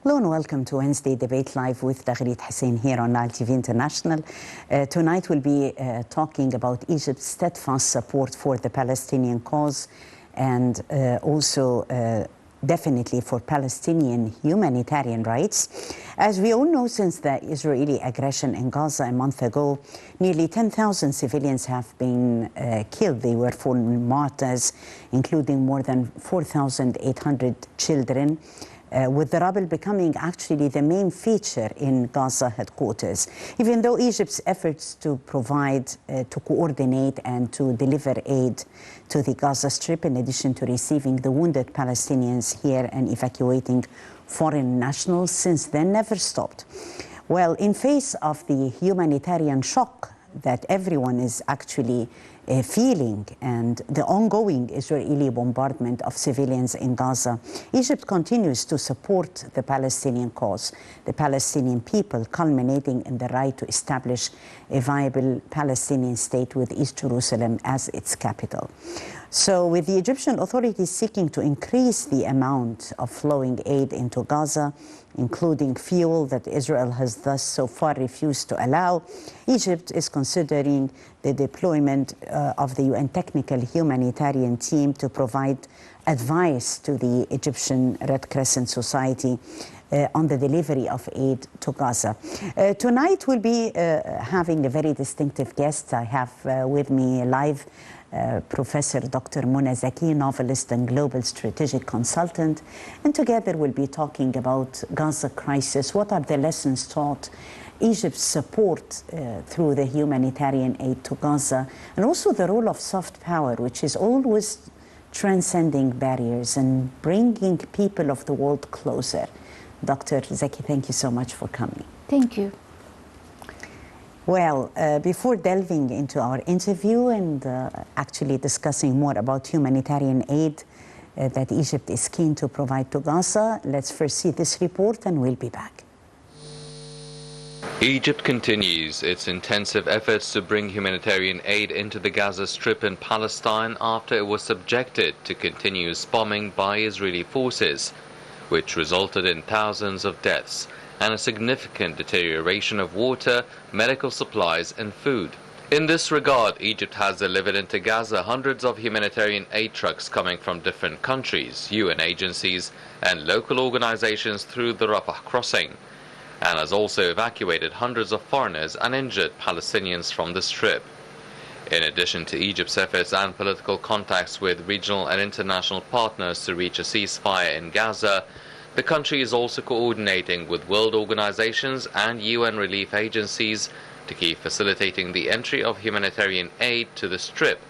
Hello and welcome to Wednesday Debate Live with Taghreed Hussein here on Nile TV International. Tonight we'll be talking about Egypt's steadfast support for the Palestinian cause and also definitely for Palestinian humanitarian rights. As we all know, since the Israeli aggression in Gaza a month ago, nearly 10,000 civilians have been killed. They were fallen martyrs, including more than 4,800 children. With the rubble becoming actually the main feature in Gaza headquarters. Even though Egypt's efforts to provide, to coordinate and to deliver aid to the Gaza Strip, in addition to receiving the wounded Palestinians here and evacuating foreign nationals, since then never stopped. Well, in face of the humanitarian shock that everyone is actually feeling and the ongoing Israeli bombardment of civilians in Gaza, Egypt continues to support the Palestinian cause, the Palestinian people, culminating in the right to establish a viable Palestinian state with East Jerusalem as its capital. So with the Egyptian authorities seeking to increase the amount of flowing aid into Gaza, including fuel that Israel has thus so far refused to allow, Egypt is considering the deployment of the UN Technical Humanitarian Team to provide advice to the Egyptian Red Crescent Society on the delivery of aid to Gaza. Tonight we'll be having a very distinctive guest. I have with me live Professor Dr. Zaki, novelist and global strategic consultant. And together we'll be talking about Gaza crisis. What are the lessons taught, Egypt's support through the humanitarian aid to Gaza, and also the role of soft power, which is always transcending barriers and bringing people of the world closer. Dr. Zaki, thank you so much for coming. Thank you. Well, before delving into our interview and actually discussing more about humanitarian aid that Egypt is keen to provide to Gaza, let's first see this report and we'll be back. Egypt continues its intensive efforts to bring humanitarian aid into the Gaza Strip in Palestine after it was subjected to continuous bombing by Israeli forces, which resulted in thousands of deaths and a significant deterioration of water, medical supplies and food. In this regard, Egypt has delivered into Gaza hundreds of humanitarian aid trucks coming from different countries, UN agencies and local organizations through the Rafah crossing, and has also evacuated hundreds of foreigners and injured Palestinians from the Strip. In addition to Egypt's efforts and political contacts with regional and international partners to reach a ceasefire in Gaza, the country is also coordinating with world organizations and UN relief agencies to keep facilitating the entry of humanitarian aid to the Strip,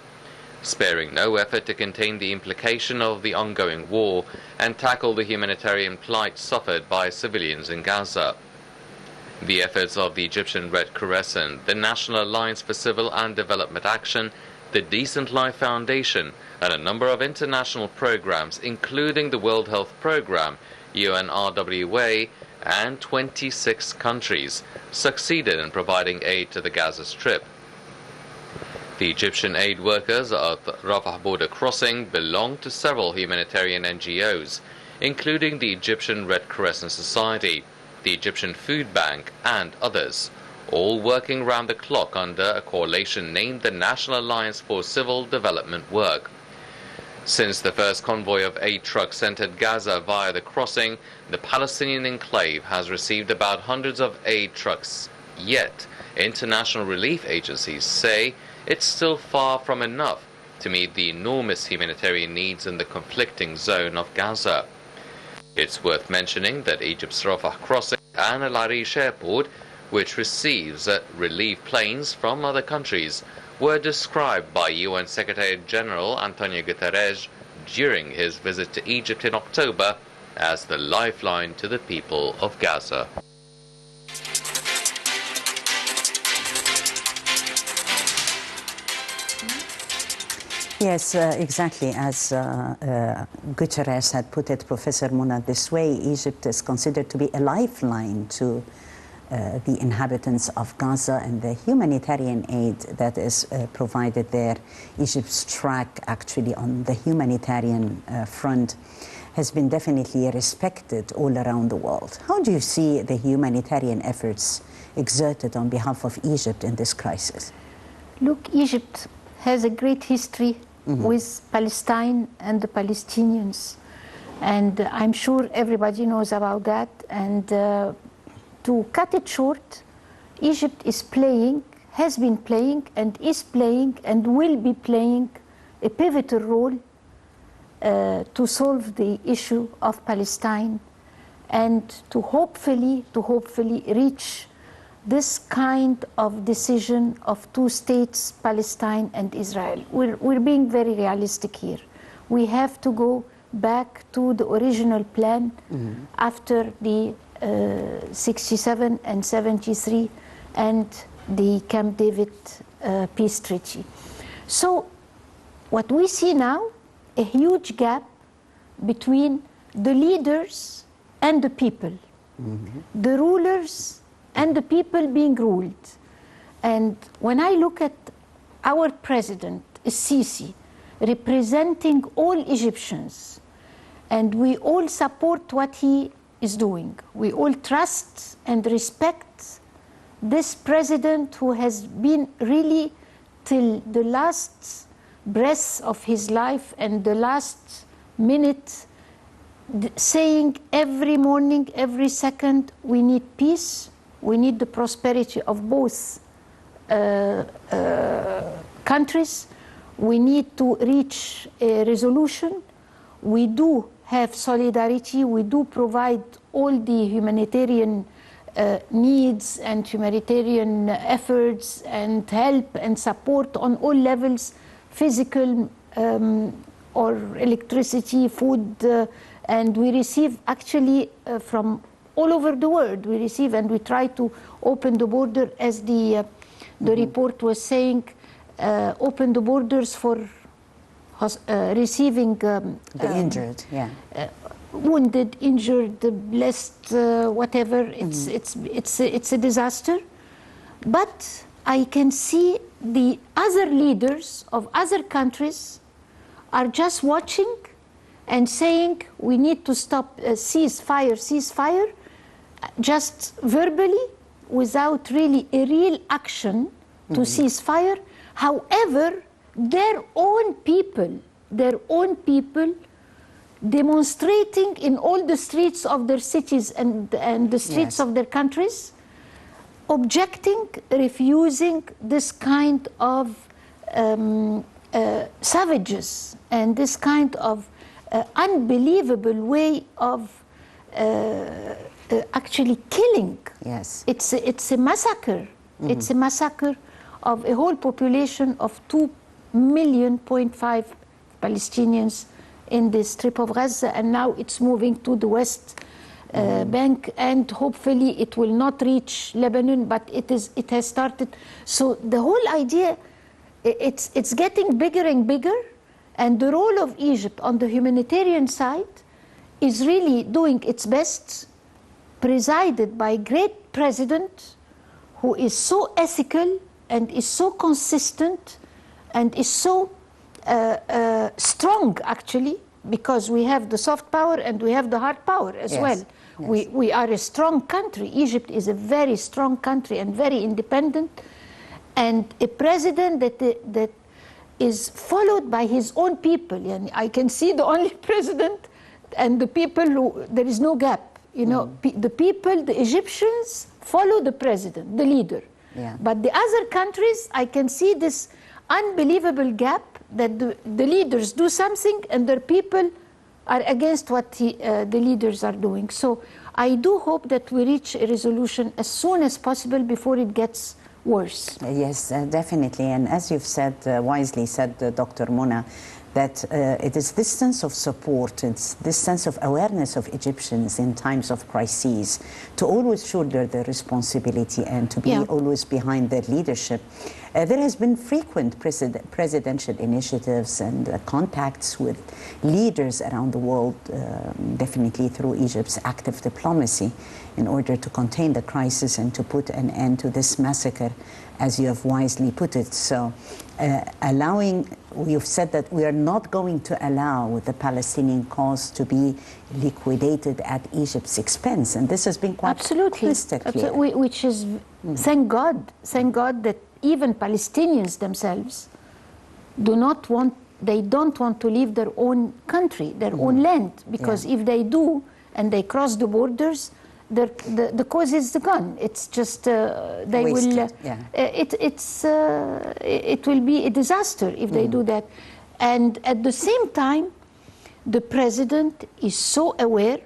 sparing no effort to contain the implication of the ongoing war and tackle the humanitarian plight suffered by civilians in Gaza. The efforts of the Egyptian Red Crescent, the National Alliance for Civil and Development Action, the Decent Life Foundation, and a number of international programs, including the World Health Programme, UNRWA, and 26 countries, succeeded in providing aid to the Gaza Strip. The Egyptian aid workers at the Rafah border crossing belong to several humanitarian NGOs, including the Egyptian Red Crescent Society, the Egyptian Food Bank, and others, all working round the clock under a coalition named the National Alliance for Civil Development Work. Since the first convoy of aid trucks entered Gaza via the crossing, the Palestinian enclave has received about hundreds of aid trucks. Yet, international relief agencies say it's still far from enough to meet the enormous humanitarian needs in the conflicting zone of Gaza. It's worth mentioning that Egypt's Rafah crossing and Al Arish airport, which receives relief planes from other countries, were described by UN Secretary-General Antonio Guterres during his visit to Egypt in October as the lifeline to the people of Gaza. Yes, exactly. As Guterres had put it, Professor Mona, this way, Egypt is considered to be a lifeline to the inhabitants of Gaza, and the humanitarian aid that is provided there, Egypt's track actually on the humanitarian front has been definitely respected all around the world. How do you see the humanitarian efforts exerted on behalf of Egypt in this crisis? Look, Egypt has a great history with Palestine and the Palestinians. And I'm sure everybody knows about that. And to cut it short, Egypt is playing, has been playing, and is playing, and will be playing a pivotal role to solve the issue of Palestine and to hopefully reach this kind of decision of two states, Palestine and Israel. We're being very realistic here. We have to go back to the original plan after the 67 and 73 and the Camp David peace treaty. So what we see now, a huge gap between the leaders and the people, the rulers and the people being ruled. And when I look at our president, Sisi, representing all Egyptians, and we all support what he is doing, we all trust and respect this president who has been really till the last breath of his life and the last minute saying every morning, every second, we need peace, we need the prosperity of both countries, we need to reach a resolution, we do have solidarity, we do provide all the humanitarian needs and humanitarian efforts and help and support on all levels, physical or electricity, food, and we receive actually from all over the world. We receive and we try to open the border, as the report was saying, open the borders for receiving the injured, wounded, injured, blessed, whatever. It's a disaster. But I can see the other leaders of other countries are just watching and saying we need to stop, ceasefire, just verbally, without really a real action to ceasefire. However, their own people demonstrating in all the streets of their cities and the streets of their countries, objecting, refusing this kind of savages and this kind of unbelievable way of actually killing. Yes. It's a massacre. It's a massacre of a whole population of 2.5 million Palestinians in the Strip of Gaza, and now it's moving to the West Bank, and hopefully it will not reach Lebanon, but it has started. So the whole idea, it's getting bigger and bigger, and the role of Egypt on the humanitarian side is really doing its best, presided by a great president who is so ethical and is so consistent and is so strong, actually, because we have the soft power and we have the hard power as well. Yes. We are a strong country. Egypt is a very strong country and very independent, and a president that is followed by his own people. And I can see the only president and the people who, there is no gap. You know, the people, the Egyptians follow the president, the leader. Yeah. But the other countries, I can see this unbelievable gap that the leaders do something and their people are against what the leaders are doing. So I do hope that we reach a resolution as soon as possible before it gets worse. Yes, definitely. And as you've said, wisely said, Dr. Mona, that it is this sense of support, it's this sense of awareness of Egyptians in times of crises to always shoulder the responsibility and to be always behind their leadership. There has been frequent presidential initiatives and contacts with leaders around the world, definitely through Egypt's active diplomacy, in order to contain the crisis and to put an end to this massacre as you have wisely put it. So you've said that we are not going to allow the Palestinian cause to be liquidated at Egypt's expense. And this has been quite crystal clear. Which is, thank God that even Palestinians themselves don't want to leave their own country, their own land, because if they do and they cross the borders, the cause is gone. It's just they wasted. It will be a disaster if they do that. And at the same time, the president is so aware,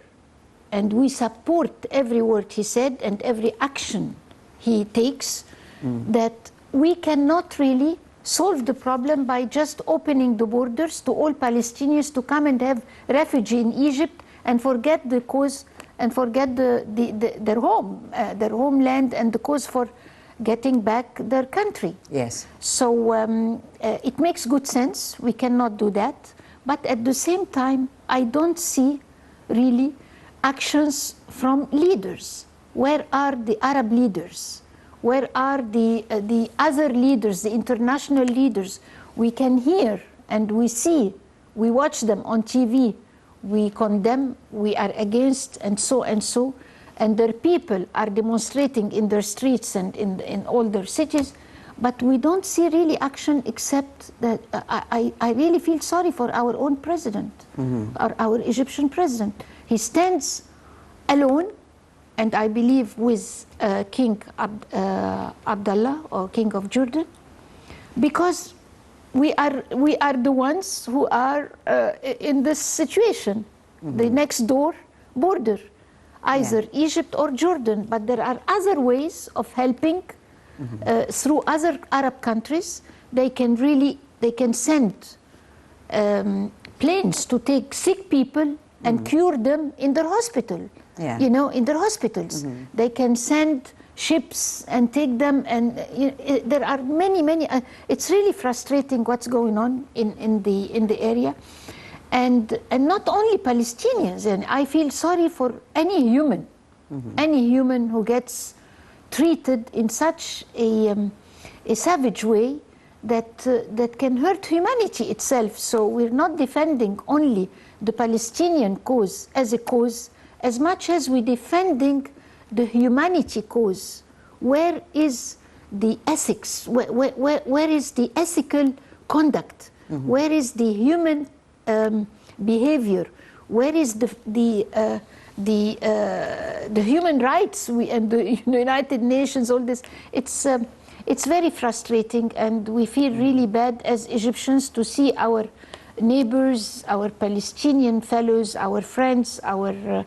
and we support every word he said and every action he takes, that we cannot really solve the problem by just opening the borders to all Palestinians to come and have refuge in Egypt and forget the cause and forget their homeland and the cause for getting back their country. Yes. So it makes good sense. We cannot do that. But at the same time, I don't see really actions from leaders. Where are the Arab leaders? Where are the other leaders, the international leaders? We can hear and we see, we watch them on TV, we condemn, we are against, and so, and their people are demonstrating in their streets and in all their cities, but we don't see really action except that I really feel sorry for our own president, our Egyptian president. He stands alone, and I believe with King Abdullah, or King of Jordan, because we are the ones who are in this situation, the next door border, either Egypt or Jordan. But there are other ways of helping through other Arab countries. They can send planes to take sick people and cure them in their hospital. You know, in their hospitals. They can send ships and take them, and there are many. It's really frustrating what's going on in the area, and not only Palestinians. And I feel sorry for any human who gets treated in such a savage way that can hurt humanity itself. So we're not defending only the Palestinian cause as much as we're defending the humanity cause. Where is the ethics? Where is the ethical conduct? Where is the human behavior? Where is the human rights and the United Nations? All this, it's very frustrating, and we feel really bad as Egyptians to see our neighbors, our Palestinian fellows, our friends, and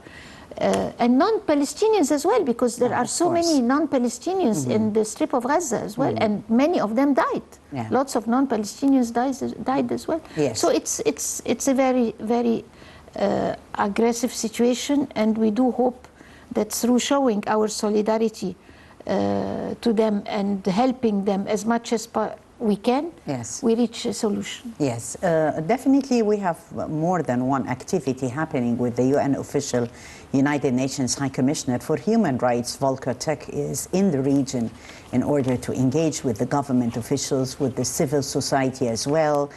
non-Palestinians as well, because there are so many non-Palestinians in the Strip of Gaza as well, and many of them died. Lots of non-Palestinians died as well. So it's a very, very aggressive situation, and we do hope that through showing our solidarity to them and helping them as much as we can, we reach a solution. Yes, definitely we have more than one activity happening with the UN official United Nations High Commissioner for Human Rights, Volker Turk, is in the region in order to engage with the government officials, with the civil society as well,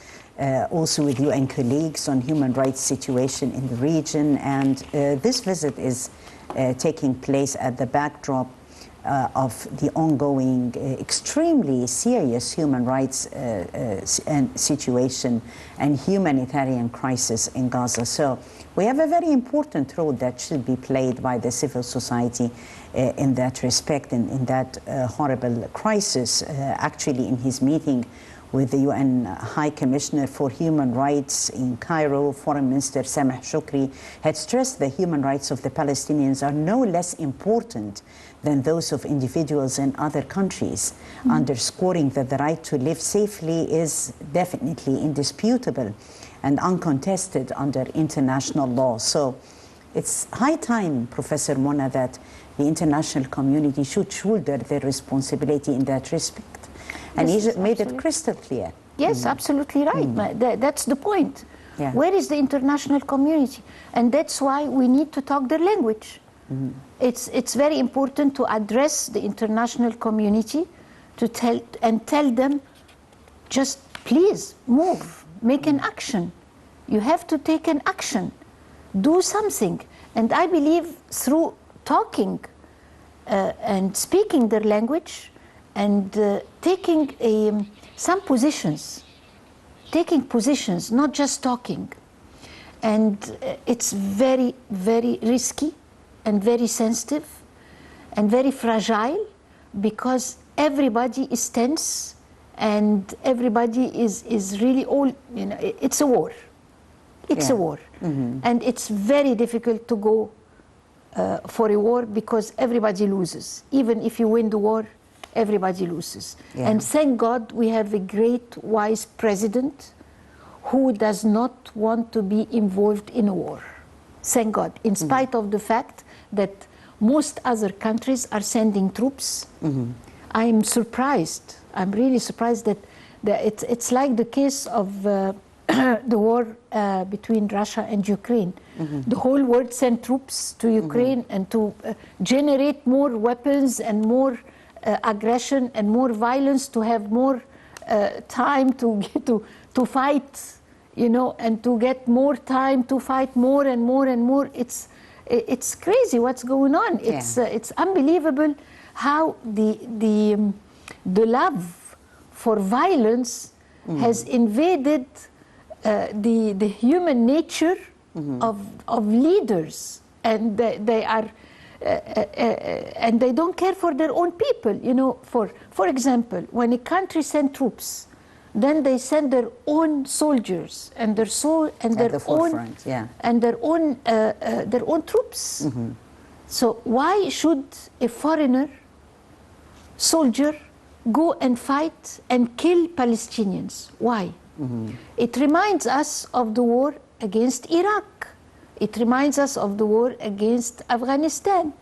also with UN colleagues on human rights situation in the region. And this visit is taking place at the backdrop of the ongoing extremely serious human rights situation and humanitarian crisis in Gaza. So we have a very important role that should be played by the civil society in that respect, in that horrible crisis. Actually, in his meeting with the UN High Commissioner for Human Rights in Cairo, Foreign Minister Sameh Shoukry had stressed the human rights of the Palestinians are no less important than those of individuals in other countries, underscoring that the right to live safely is definitely indisputable and uncontested under international law. So it's high time, Professor Mona, that the international community should shoulder their responsibility in that respect. And Egypt made it crystal clear. Yes, absolutely right. That's the point. Where is the international community? And that's why we need to talk their language. It's very important to address the international community to tell them, just please move, make an action. You have to take an action, do something. And I believe through talking and speaking their language and taking some positions, not just talking. And it's very, very risky and very sensitive and very fragile, because everybody is tense and everybody is really all, you know, it's a war. It's a war. And it's very difficult to go for a war, because everybody loses. Even if you win the war, everybody loses. And thank God we have a great, wise president who does not want to be involved in a war. Thank God, in spite of the fact that most other countries are sending troops. I'm surprised. I'm really surprised that it's like the case of the war between Russia and Ukraine. The whole world sent troops to Ukraine and to generate more weapons and more aggression and more violence, to have more time to fight, you know, and to get more time to fight more and more and more. It's crazy what's going on. It's unbelievable how the love for violence has invaded the human nature of leaders, and they are and they don't care for their own people. You know, for example, when a country sends troops, then they send their own soldiers and their own troops. So why should a foreigner soldier go and fight and kill Palestinians? Why? It reminds us of the war against Iraq. It reminds us of the war against Afghanistan.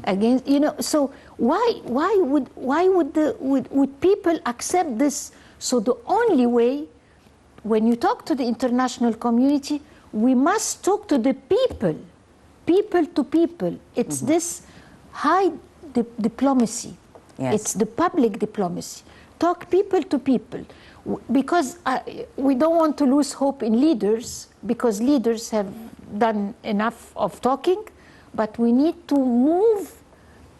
Against, you know, so why would people accept this? So the only way, when you talk to the international community, we must talk to the people, people to people. It's this high diplomacy. It's the public diplomacy. Talk people to people. Because we don't want to lose hope in leaders, because leaders have done enough of talking, but we need to move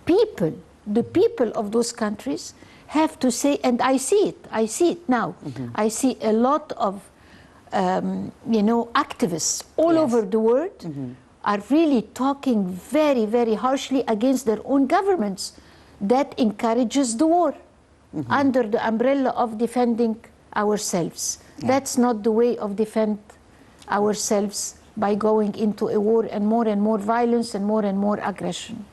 people. The people of those countries have to say, and I see it now. I see a lot of you know, activists all over the world are really talking very, very harshly against their own governments. That encourages the war under the umbrella of defending ourselves. That's not the way of defend ourselves, by going into a war and more violence and more aggression.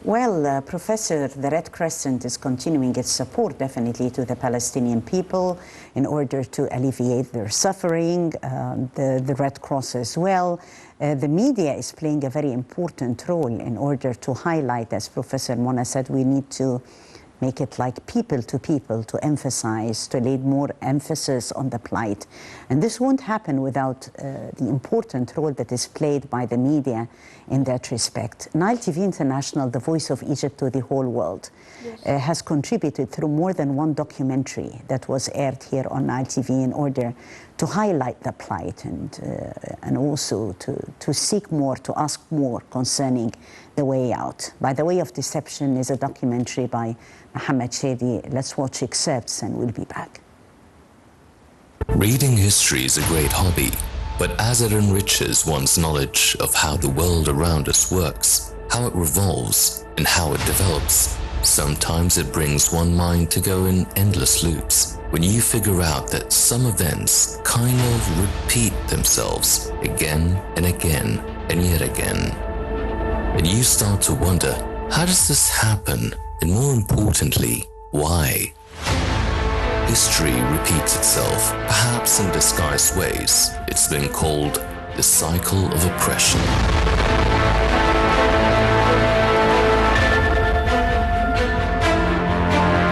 Well, Professor, the Red Crescent is continuing its support definitely to the Palestinian people in order to alleviate their suffering, the Red Cross as well. The media is playing a very important role in order to highlight, as Professor Mona said, we need to make it like people, to emphasize, to lay more emphasis on the plight. And this won't happen without the important role that is played by the media in that respect. Nile TV International, the voice of Egypt to the whole world, has contributed through more than one documentary that was aired here on Nile TV in order to highlight the plight and also to seek more, to ask more concerning the way out. By the Way of Deception is a documentary by Mohammed Shadi. Let's watch excerpts and we'll be back. Reading history is a great hobby, but as it enriches one's knowledge of how the world around us works, how it revolves, and how it develops, sometimes it brings one mind to go in endless loops when you figure out that some events kind of repeat themselves again and again and yet again. And you start to wonder, how does this happen? And more importantly, why? History repeats itself, perhaps in disguised ways. It's been called the cycle of oppression.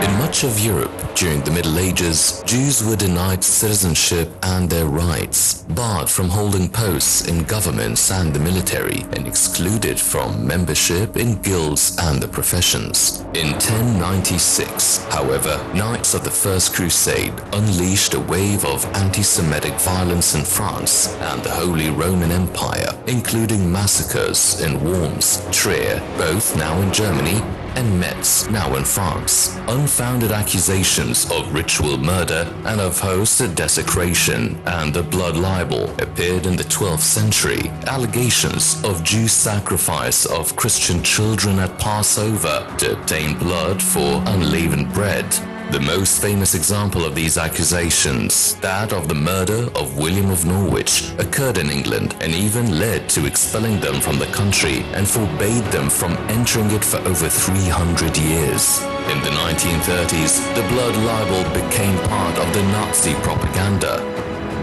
In much much of Europe during the Middle Ages, Jews were denied citizenship and their rights, barred from holding posts in governments and the military, and excluded from membership in guilds and the professions. In 1096, however, Knights of the First Crusade unleashed a wave of anti-Semitic violence in France and the Holy Roman Empire, including massacres in Worms, Trier, both now in Germany, and Metz, now in France. Unfounded accusations of ritual murder and of host desecration and the blood libel appeared in the 12th century. Allegations of Jew sacrifice of Christian children at Passover to obtain blood for unleavened bread. The most famous example of these accusations, that of the murder of William of Norwich, occurred in England and even led to expelling them from the country and forbade them from entering it for over 300 years. In the 1930s, the blood libel became part of the Nazi propaganda.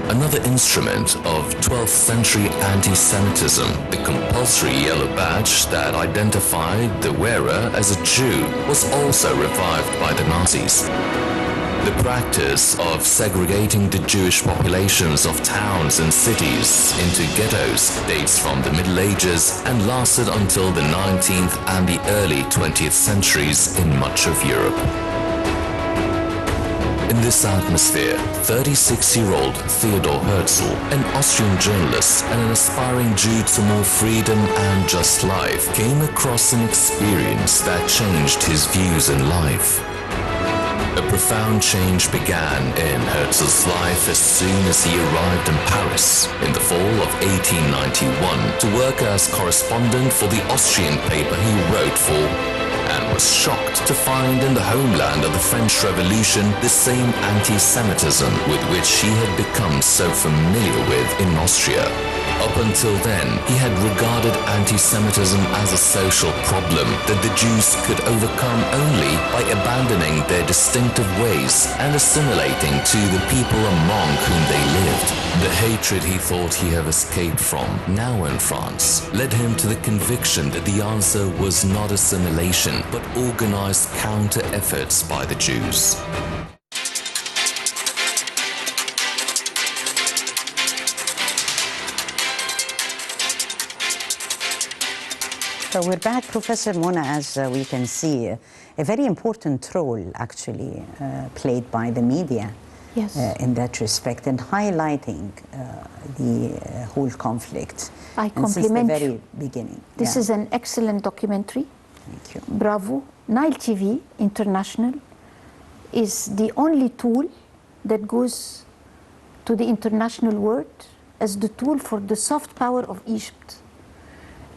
Another instrument of 12th century anti-Semitism, the compulsory yellow badge that identified the wearer as a Jew, was also revived by the Nazis. The practice of segregating the Jewish populations of towns and cities into ghettos dates from the Middle Ages and lasted until the 19th and the early 20th centuries in much of Europe. In this atmosphere, 36-year-old Theodor Herzl, an Austrian journalist and an aspiring Jew to more freedom and just life, came across an experience that changed his views in life. A profound change began in Herzl's life as soon as he arrived in Paris in the fall of 1891 to work as correspondent for the Austrian paper he wrote for, and was shocked to find in the homeland of the French Revolution the same anti-Semitism with which he had become so familiar with in Austria. Up until then, he had regarded anti-Semitism as a social problem that the Jews could overcome only by abandoning their distinctive ways and assimilating to the people among whom they lived. The hatred he thought he had escaped from, now in France, led him to the conviction that the answer was not assimilation, but organized counter-efforts by the Jews. So we're back, Professor Mona, as we can see, a very important role actually played by the media. Yes. In that respect, and highlighting the whole conflict. I and since compliment the very you. beginning. This is an excellent documentary. Thank you. Bravo. Nile TV International is the only tool that goes to the international world as the tool for the soft power of Egypt.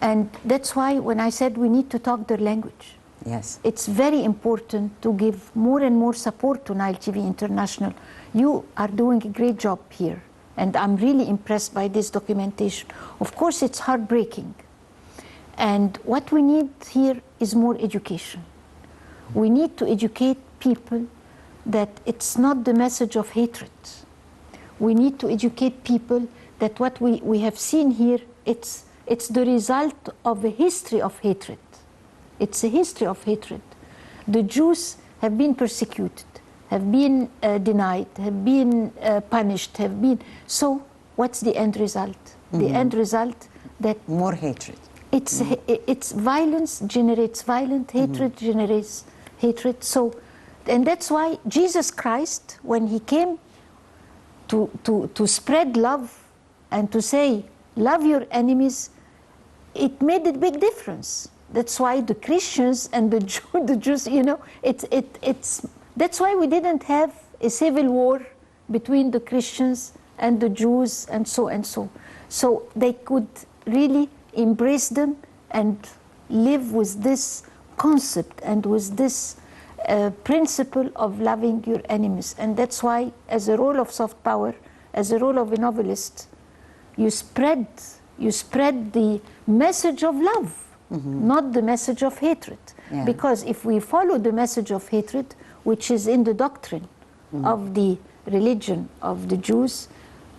And that's why when I said we need to talk their language, yes, it's very important to give more and more support to Nile TV International. You are doing a great job here, and I'm really impressed by this documentation. Of course, it's heartbreaking. And what we need here is more education. We need to educate people that it's not the message of hatred. We need to educate people that what we have seen here, it's the result of a history of hatred. It's a history of hatred. The Jews have been persecuted, have been denied, have been punished, have been... So what's the end result? The end result that... More hatred. It's violence generates violence, hatred generates hatred. So, and that's why Jesus Christ, when he came to spread love and to say, love your enemies, it made a big difference. That's why the Christians and the Jews, you know, that's why we didn't have a civil war between the Christians and the Jews and so and so. So they could really embrace them and live with this concept and with this principle of loving your enemies. And that's why, as a role of soft power, as a role of a novelist, you spread the message of love, not the message of hatred. Yeah. Because if we follow the message of hatred, which is in the doctrine of the religion of the Jews,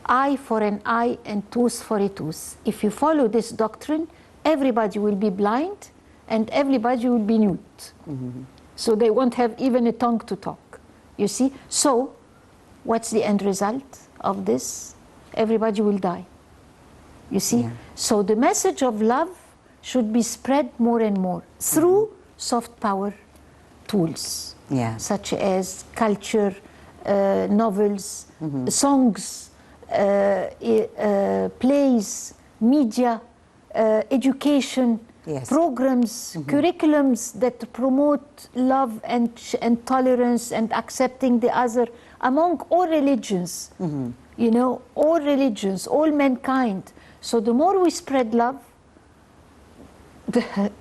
eye for an eye and tooth for a tooth. If you follow this doctrine, everybody will be blind and everybody will be mute. So they won't have even a tongue to talk. You see? So, what's the end result of this? Everybody will die. You see? Yeah. So the message of love should be spread more and more through soft power tools, Yeah. such as culture, novels, songs, plays, media, education, Yes. programs, curriculums that promote love and tolerance and accepting the other among all religions. You know, all religions, all mankind. So the more we spread love,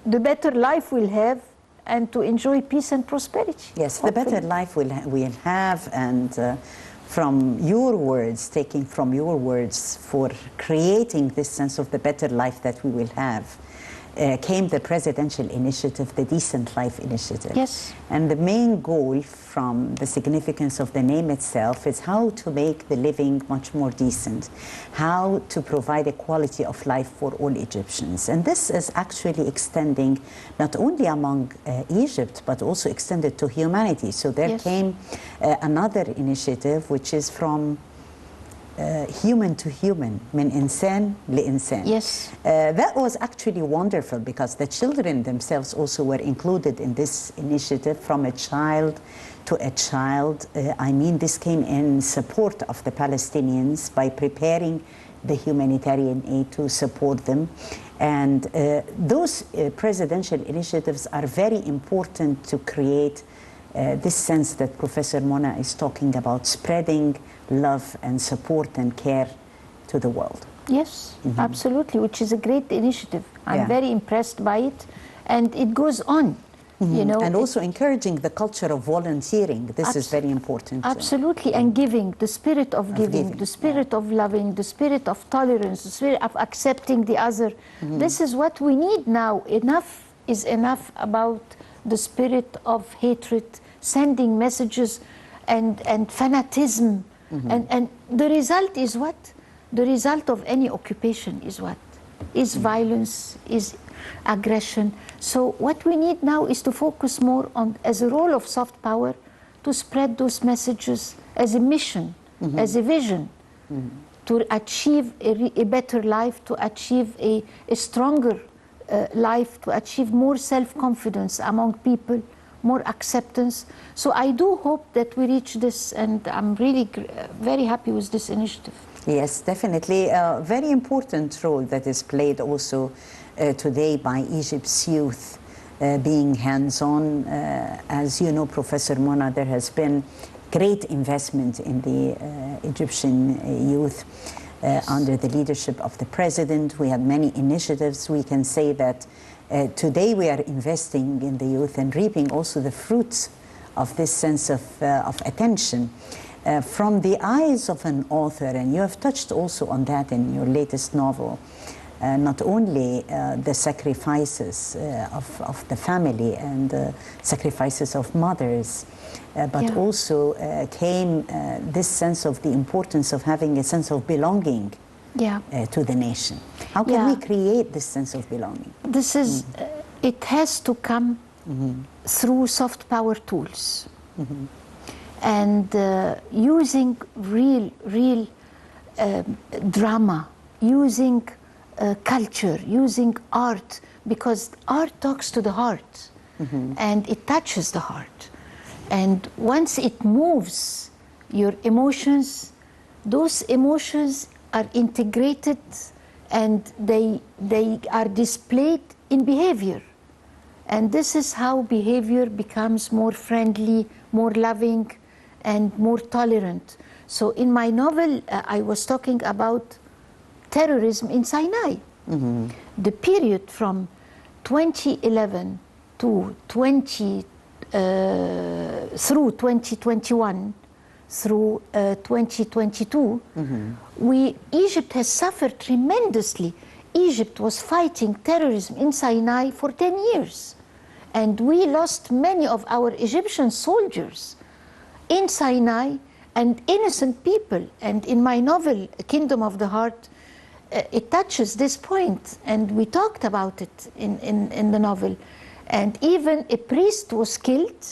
the better life we'll have, and to enjoy peace and prosperity. Yes, the better life we'll have, and from your words, taking from your words for creating this sense of the better life that we will have, came the presidential initiative, the Decent Life Initiative. Yes. And the main goal from the significance of the name itself is how to make the living much more decent, how to provide a quality of life for all Egyptians. And this is actually extending not only among Egypt, but also extended to humanity. So there Yes. came another initiative, which is from human to human, min insan li insan. Yes. That was actually wonderful because the children themselves also were included in this initiative, from a child to a child. I mean, this came in support of the Palestinians by preparing the humanitarian aid to support them. And those presidential initiatives are very important to create this sense that Professor Mona is talking about, spreading love and support and care to the world. Yes, absolutely, which is a great initiative. I'm Yeah. very impressed by it, and it goes on. You know, And also encouraging the culture of volunteering. This is very important. Absolutely, and giving, the spirit of giving, giving, the spirit of loving, the spirit of tolerance, the spirit of accepting the other. This is what we need now. Enough is enough about the spirit of hatred, sending messages and fanatism. And the result is what? The result of any occupation is what? Is violence, is aggression. So what we need now is to focus more on, as a role of soft power, to spread those messages as a mission, as a vision, to achieve a better life, to achieve a stronger life, to achieve more self-confidence among people, more acceptance. So I do hope that we reach this, and I'm really very happy with this initiative. Yes, definitely. A very important role that is played also today by Egypt's youth, being hands-on. As you know, Professor Mona, there has been great investment in the Egyptian youth under the leadership of the president. We have many initiatives. We can say that today we are investing in the youth and reaping also the fruits of this sense of attention. From the eyes of an author, and you have touched also on that in your latest novel, not only the sacrifices of the family and sacrifices of mothers, but also came this sense of the importance of having a sense of belonging to the nation. How can we create this sense of belonging? This is, it has to come through soft power tools. And using real drama, using culture, using art, because art talks to the heart and it touches the heart. And once it moves your emotions, those emotions are integrated and they are displayed in behavior. And this is how behavior becomes more friendly, more loving, and more tolerant. So in my novel, I was talking about terrorism in Sinai. The period from 2011 to through 2021, through 2022, Egypt has suffered tremendously. Egypt was fighting terrorism in Sinai for 10 years. And we lost many of our Egyptian soldiers in Sinai, and innocent people. And in my novel, Kingdom of the Heart, it touches this point, and we talked about it in the novel. And even a priest was killed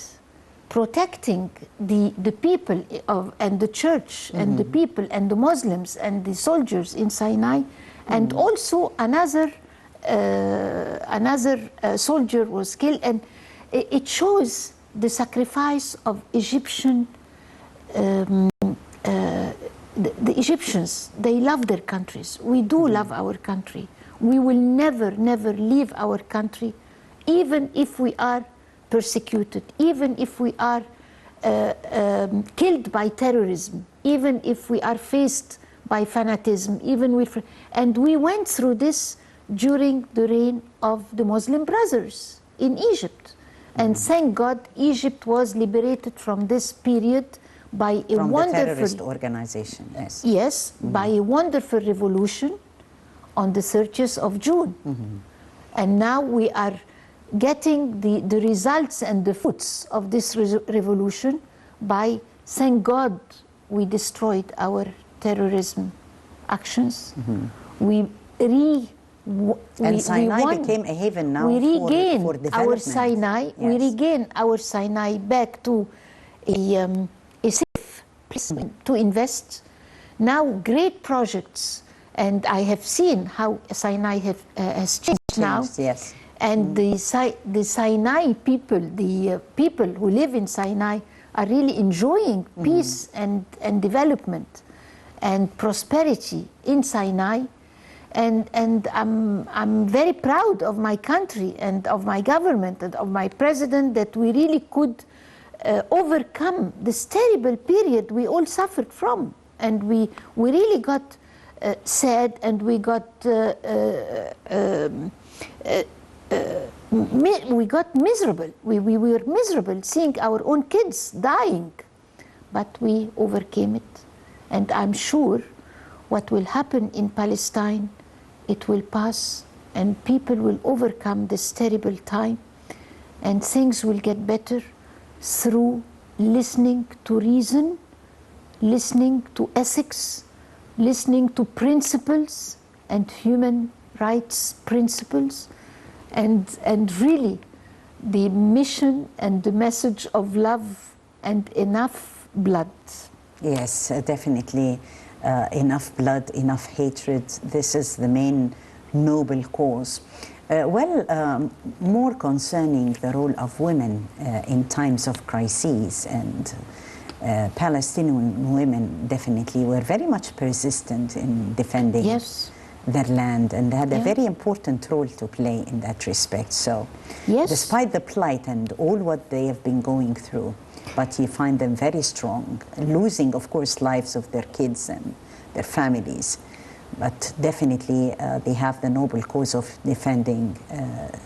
protecting the people and the church and the people and the Muslims and the soldiers in Sinai. And also another soldier was killed. And it shows the sacrifice of Egyptian, the Egyptians. They love their countries. We do love our country. We will never, never leave our country, even if we are persecuted, even if we are killed by terrorism, even if we are faced by fanatism, and we went through this during the reign of the Muslim Brothers in Egypt. And thank God, Egypt was liberated from this period by a wonderful terrorist organization. Yes. Yes, by a wonderful revolution on the 30th of June. And now we are getting the results and the fruits of this revolution by, thank God, we destroyed our terrorism actions. Sinai became a haven now for development. Our Sinai. Yes. We regain our Sinai back to a safe place to invest. Now great projects, and I have seen how Sinai has changed now. Yes. And the Sinai people, the people who live in Sinai, are really enjoying peace and development and prosperity in Sinai. And I'm very proud of my country and of my government and of my president that we really could overcome this terrible period we all suffered from. And we really got sad, and we got miserable. We were miserable seeing our own kids dying, but we overcame it. And I'm sure what will happen in Palestine, it will pass, and people will overcome this terrible time, and things will get better through listening to reason, listening to ethics, listening to principles and human rights principles, and really the mission and the message of love and enough blood. Yes, definitely. Enough blood, enough hatred. This is the main noble cause. More concerning the role of women in times of crises, and Palestinian women definitely were very much persistent in defending their land, and had a very important role to play in that respect. So, despite the plight and all what they have been going through, but you find them very strong, losing, of course, lives of their kids and their families. But definitely they have the noble cause of defending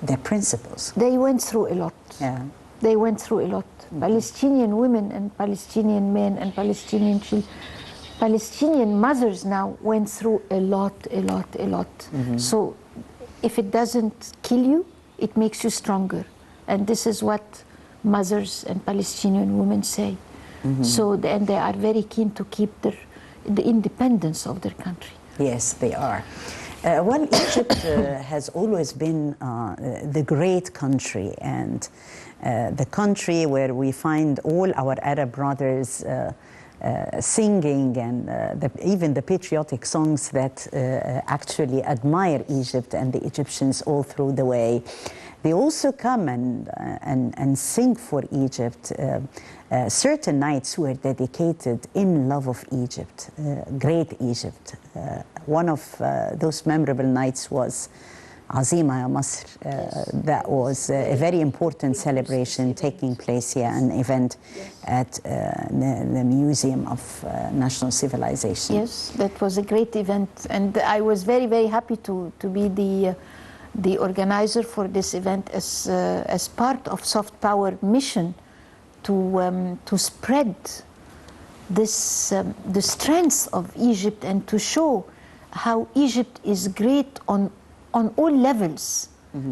their principles. They went through a lot. Yeah. They went through a lot. Palestinian women and Palestinian men and Palestinian children, Palestinian mothers now went through a lot. So if it doesn't kill you, it makes you stronger. And this is what mothers and Palestinian women say. So and they are very keen to keep the independence of their country. Yes, they are. Egypt has always been the great country, and the country where we find all our Arab brothers singing, and even the patriotic songs that actually admire Egypt and the Egyptians all through the way. They also come and sing for Egypt. Certain nights were dedicated in love of Egypt, great Egypt. One of those memorable nights was Azima Ya Masr. That was a very important celebration taking place here, an event at the Museum of National Civilization. Yes, that was a great event, and I was very, very happy to be the organizer for this event as part of Soft Power mission to spread this the strength of Egypt, and to show how Egypt is great on all levels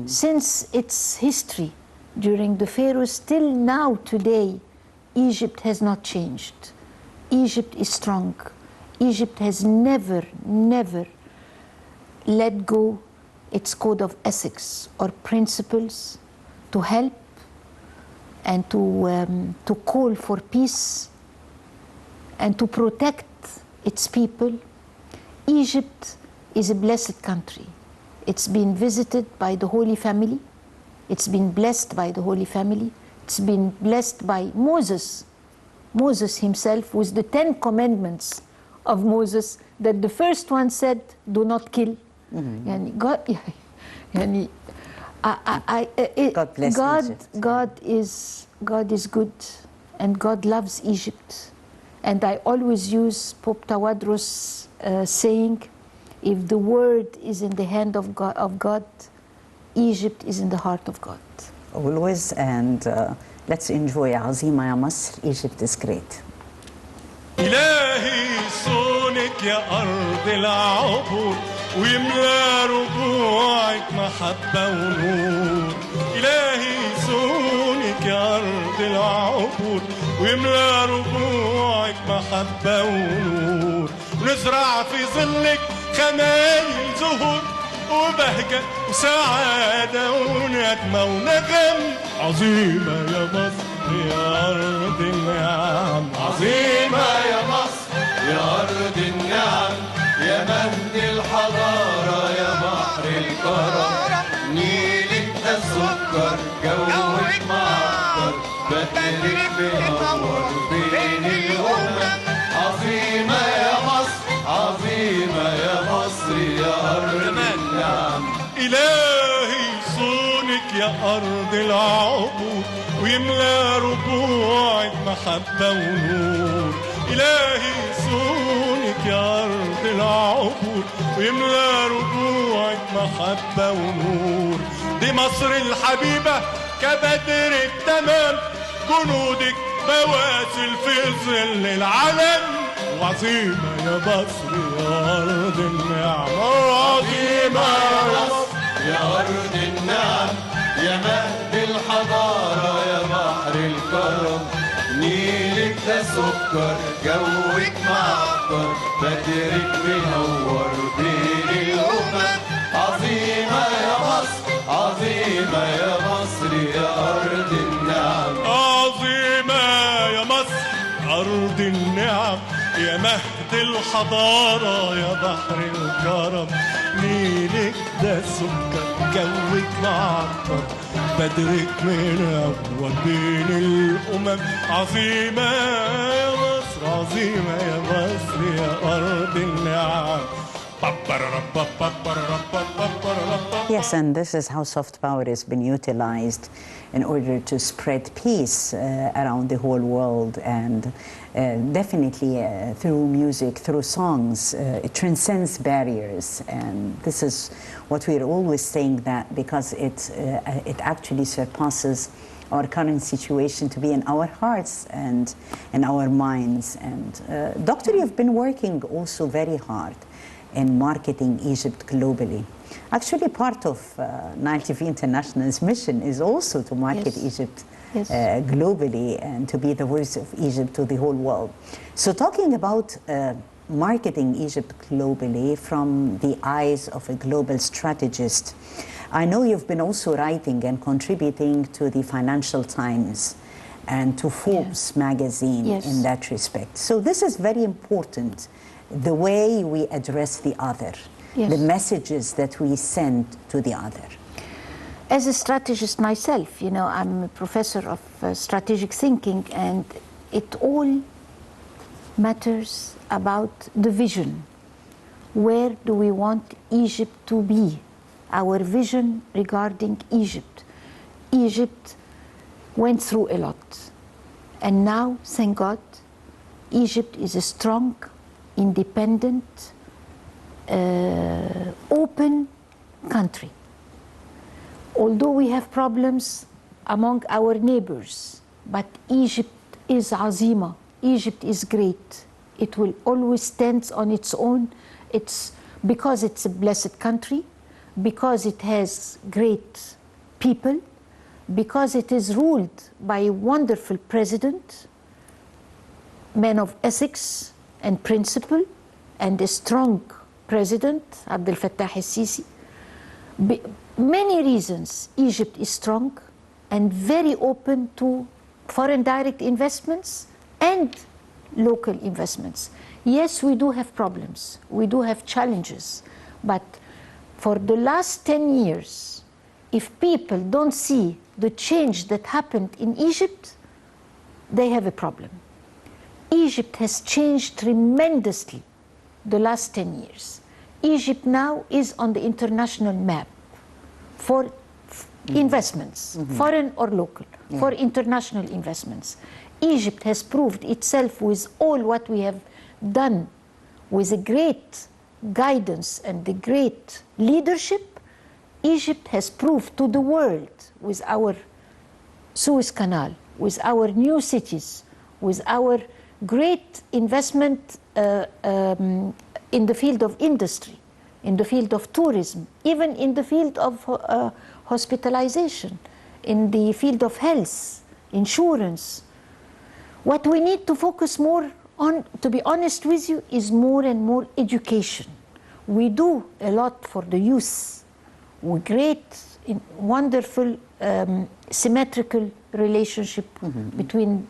since its history during the pharaohs till now. Today, Egypt has not changed. Egypt is strong. Egypt has never let go its code of ethics or principles to help and to call for peace and to protect its people. Egypt is a blessed country. It's been visited by the Holy Family. It's been blessed by the Holy Family. It's been blessed by Moses. Moses himself, with the 10 commandments of Moses, that the first one said, do not kill. Yani God, yani, God bless Egypt. God is good, and God loves Egypt. And I always use Pope Tawadros saying, if the word is in the hand of God, Egypt is in the heart of God. Always, and let's enjoy عظيمة يا مصر. Egypt is great. إلهي صونك يا أرض العبور ويملى ربوعك محبة ونور. إلهي صونك يا أرض العبور ويملى ربوعك محبة ونور. ونزرع في ظلك خمايل زهور وبهجة وسعادة ونجمة ونغم. عظيمة يا مصر يا أرض النعم. عظيمة يا مصر يا أرض النعم. يا مهد الحضارة يا بحر الكرم. نيلك ده السكر جوك معطر. بدرك بنور بين الأمم. عظيمة يا مصر عظيمة يا مصر يا أرض النعم. إلهي صونك يا أرض العبور ويملى ربوعك محبة ونور. إلهي صونك يا أرض العبور ويملى ربوعك محبة ونور. دي مصر الحبيبة كبدر التمام. جنودك بواسل في ظل العلم. وعظيمة يا مصر يا أرض النعم. عظيمة يا مصر يا أرض النعم. يا مهد الحضارة يا بحر الكرم. نيلك ده سكر جوك معطر. بدرك منور بين الأمم. عظيمة يا مصر عظيمة يا مصر يا أرض النعم. عظيمة يا مصر أرض النعم. يا مهد الحضارة يا بحر الكرم. نيلك ده سكر جوك معطر. بدرك منور بين الأمم. عظيمة يا مصر عظيمة يا مصر يا أرض النعم. Yes, and this is how soft power has been utilized in order to spread peace around the whole world, and definitely through music, through songs, it transcends barriers. And this is what we're always saying, that because it actually surpasses our current situation to be in our hearts and in our minds. And Doctor, you've been working also very hard in marketing Egypt globally. Actually, part of Nile TV International's mission is also to market Egypt globally and to be the voice of Egypt to the whole world. So talking about marketing Egypt globally from the eyes of a global strategist, I know you've been also writing and contributing to the Financial Times and to Forbes magazine in that respect. So this is very important, the way we address the other, the messages that we send to the other. As a strategist myself, you know, I'm a professor of strategic thinking, and it all matters about the vision. Where do we want Egypt to be? Our vision regarding Egypt. Egypt went through a lot, and now, thank God, Egypt is a strong, independent, open country. Although we have problems among our neighbors, but Egypt is azima. Egypt is great. It will always stand on its own. It's because it's a blessed country, because it has great people, because it is ruled by a wonderful president, man of ethics and principle, and a strong president, Abdel Fattah al-Sisi. Many reasons Egypt is strong and very open to foreign direct investments and local investments. Yes, we do have problems, we do have challenges, but for the last 10 years, if people don't see the change that happened in Egypt, they have a problem. Egypt has changed tremendously the last 10 years. Egypt now is on the international map for investments, foreign or local, for international investments. Egypt has proved itself with all what we have done, with a great guidance and the great leadership. Egypt has proved to the world with our Suez Canal, with our new cities, with our great investment in the field of industry, in the field of tourism, even in the field of hospitalization, in the field of health, insurance. What we need to focus more on, to be honest with you, is more and more education. We do a lot for the youth. We great, wonderful, symmetrical relationship between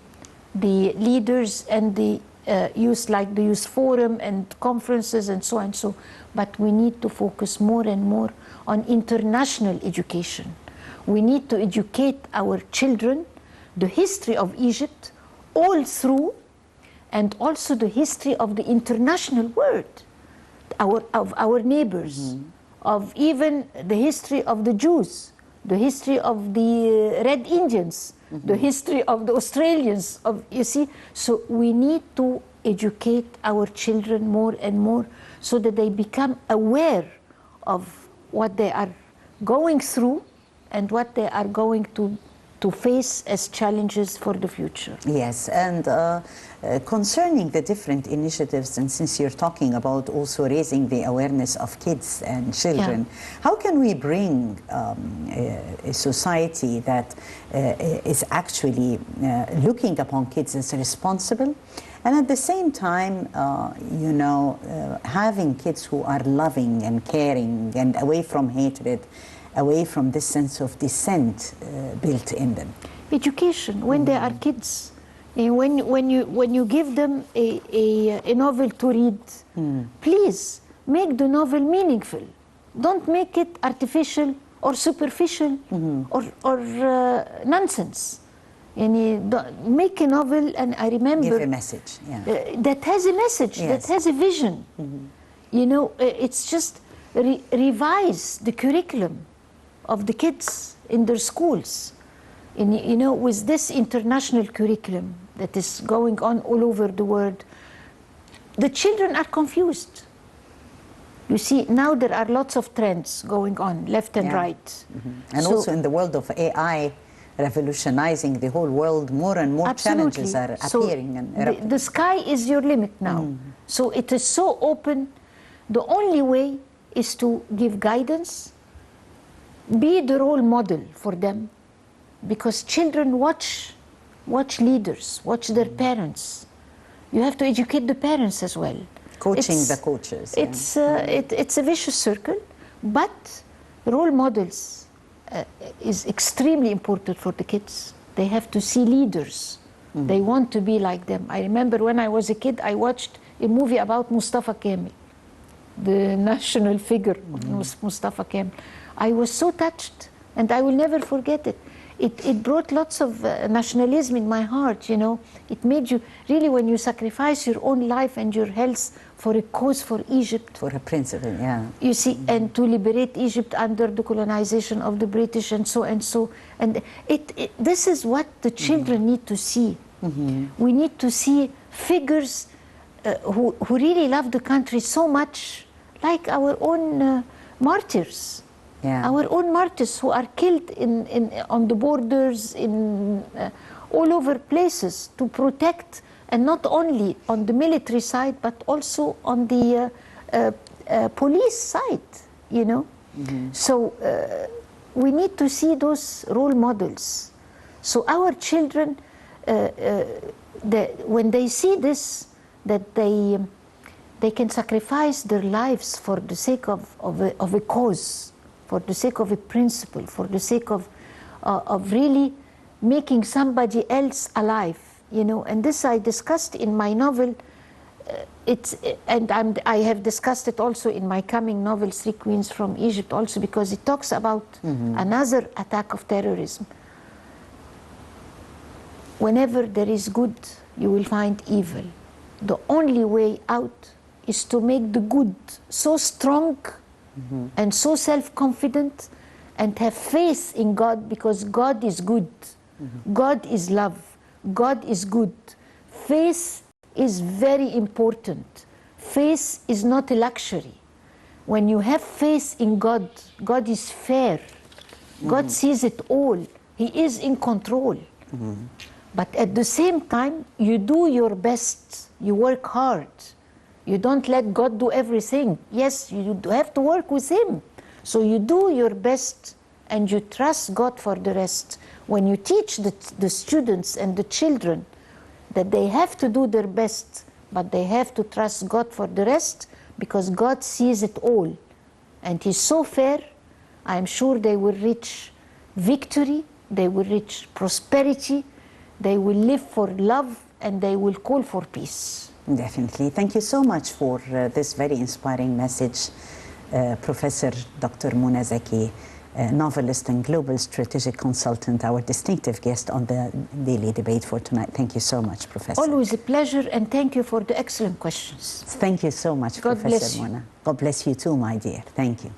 the leaders and the youth, like the Youth Forum and conferences and so and so. But we need to focus more and more on international education. We need to educate our children the history of Egypt all through, and also the history of the international world, of our neighbors, of even the history of the Jews, the history of the Red Indians, the history of the Australians, you see. So we need to educate our children more and more so that they become aware of what they are going through and what they are going to face as challenges for the future. Yes, and concerning the different initiatives, and since you're talking about also raising the awareness of kids and children, how can we bring a society that is actually looking upon kids as responsible, and at the same time, you know, having kids who are loving and caring and away from hatred, away from this sense of dissent built in them? Education, when they are kids. When you give them a novel to read, please make the novel meaningful. Don't make it artificial or superficial or nonsense. Make a novel, and I remember... Give a message, that has a message, that has a vision. You know, it's just revise the curriculum of the kids in their schools. You know, with this international curriculum that is going on all over the world, the children are confused. You see, now there are lots of trends going on, left and right. And so, also in the world of AI, revolutionizing the whole world, more and more challenges are appearing. And the sky is your limit now. So it is so open. The only way is to give guidance, be the role model for them, because children watch leaders, watch their parents. You have to educate the parents as well. Coaching the coaches. It's a vicious circle, but role models is extremely important for the kids. They have to see leaders. They want to be like them. I remember when I was a kid, I watched a movie about Mustafa Kemal, the national figure of Mustafa Kemal. I was so touched, and I will never forget it. It brought lots of nationalism in my heart, you know. It made you, really, when you sacrifice your own life and your health for a cause for Egypt. For a principle, You see, and to liberate Egypt under the colonization of the British and so and so. And this is what the children need to see. We need to see figures who really love the country so much, like our own martyrs. Our own martyrs who are killed on the borders, all over places to protect, and not only on the military side, but also on the police side, you know. So we need to see those role models. So our children, when they see this, that they can sacrifice their lives for the sake of a cause, for the sake of a principle, for the sake of really making somebody else alive, you know. And this I discussed in my novel. I have discussed it also in my coming novel, Three Queens from Egypt, also because it talks about another attack of terrorism. Whenever there is good, you will find evil. The only way out is to make the good so strong and so self-confident and have faith in God, because God is good. God is love. God is good. Faith is very important. Faith is not a luxury. When you have faith in God, God is fair. God sees it all. He is in control. But at the same time, you do your best. You work hard. You don't let God do everything. Yes, you have to work with Him. So you do your best and you trust God for the rest. When you teach the students and the children that they have to do their best, but they have to trust God for the rest, because God sees it all. And He's so fair, I'm sure they will reach victory, they will reach prosperity, they will live for love, and they will call for peace. Definitely. Thank you so much for this very inspiring message, Professor Dr. Muna Zaki, novelist and global strategic consultant, our distinctive guest on the Daily Debate for tonight. Thank you so much, Professor. Always a pleasure, and thank you for the excellent questions. Thank you so much, God Professor bless you. Muna. God bless you too, my dear. Thank you.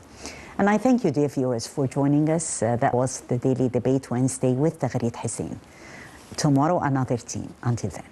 And I thank you, dear viewers, for joining us. That was the Daily Debate Wednesday with Taghreed Hussein. Tomorrow, another team. Until then.